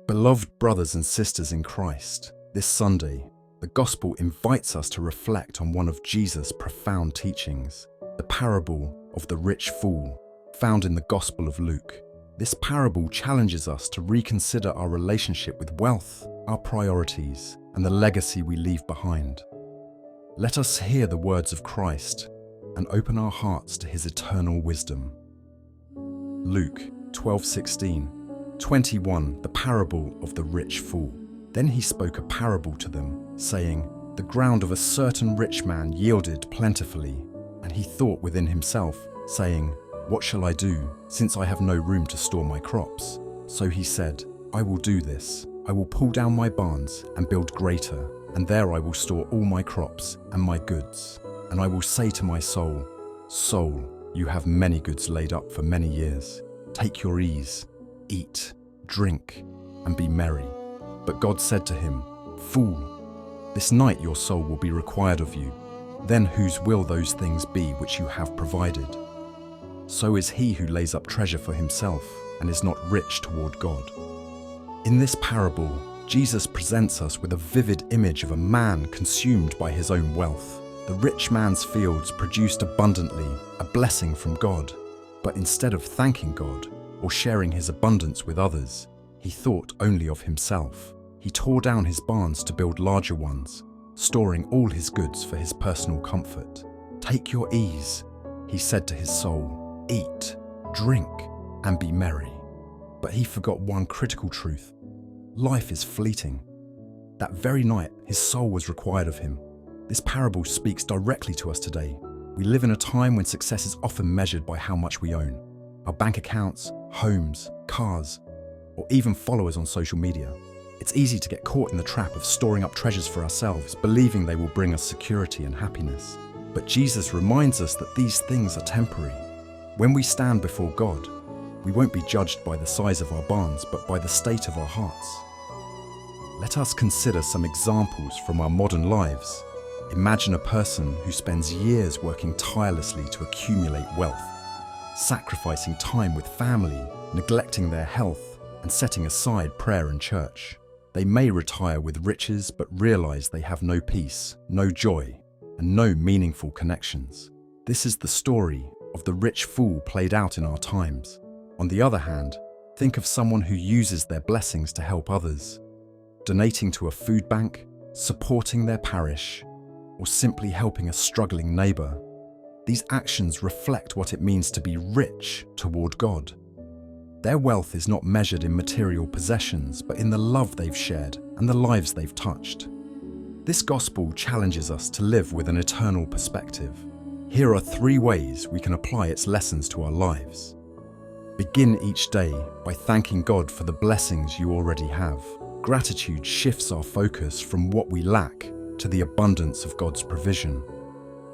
Beloved brothers and sisters in Christ, this Sunday, the Gospel invites us to reflect on one of Jesus' profound teachings, the parable of the rich fool, found in the Gospel of Luke. This parable challenges us to reconsider our relationship with wealth, our priorities, and the legacy we leave behind. Let us hear the words of Christ and open our hearts to his eternal wisdom. Luke 12:16, 21, the parable of the rich fool. Then he spoke a parable to them, saying, "The ground of a certain rich man yielded plentifully, and he thought within himself, saying, 'What shall I do, since I have no room to store my crops?' So he said, 'I will do this. I will pull down my barns and build greater, and there I will store all my crops and my goods. And I will say to my soul, Soul, you have many goods laid up for many years. Take your ease, eat, drink, and be merry.' But God said to him, 'Fool, this night your soul will be required of you. Then whose will those things be which you have provided? So is he who lays up treasure for himself and is not rich toward God.'" In this parable, Jesus presents us with a vivid image of a man consumed by his own wealth. The rich man's fields produced abundantly, a blessing from God. But instead of thanking God or sharing his abundance with others, he thought only of himself. He tore down his barns to build larger ones, storing all his goods for his personal comfort. "Take your ease," he said to his soul, "eat, drink, and be merry." But he forgot one critical truth. Life is fleeting. That very night, his soul was required of him. This parable speaks directly to us today. We live in a time when success is often measured by how much we own. Our bank accounts, homes, cars, or even followers on social media. It's easy to get caught in the trap of storing up treasures for ourselves, believing they will bring us security and happiness. But Jesus reminds us that these things are temporary. When we stand before God, we won't be judged by the size of our barns, but by the state of our hearts. Let us consider some examples from our modern lives. Imagine a person who spends years working tirelessly to accumulate wealth, sacrificing time with family, neglecting their health, and setting aside prayer and church. They may retire with riches, but realize they have no peace, no joy, and no meaningful connections. This is the story of the rich fool played out in our times. On the other hand, think of someone who uses their blessings to help others, donating to a food bank, supporting their parish, or simply helping a struggling neighbor. These actions reflect what it means to be rich toward God. Their wealth is not measured in material possessions, but in the love they've shared and the lives they've touched. This gospel challenges us to live with an eternal perspective. Here are 3 ways we can apply its lessons to our lives. Begin each day by thanking God for the blessings you already have. Gratitude shifts our focus from what we lack to the abundance of God's provision.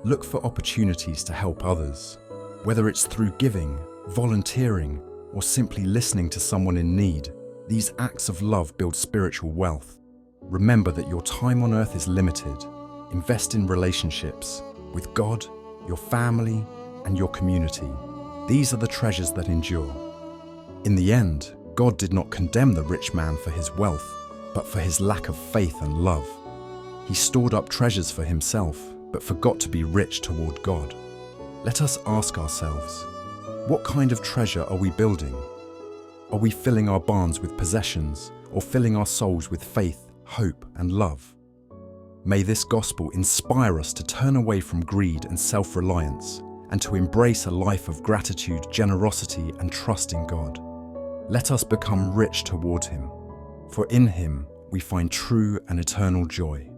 Look for opportunities to help others, whether it's through giving, volunteering, or simply listening to someone in need. These acts of love build spiritual wealth. Remember that your time on earth is limited. Invest in relationships with God, your family, and your community. These are the treasures that endure. In the end, God did not condemn the rich man for his wealth, but for his lack of faith and love. He stored up treasures for himself, but forgot to be rich toward God. Let us ask ourselves, what kind of treasure are we building? Are we filling our barns with possessions, or filling our souls with faith, hope, and love? May this gospel inspire us to turn away from greed and self-reliance, and to embrace a life of gratitude, generosity, and trust in God. Let us become rich toward him, for in him we find true and eternal joy.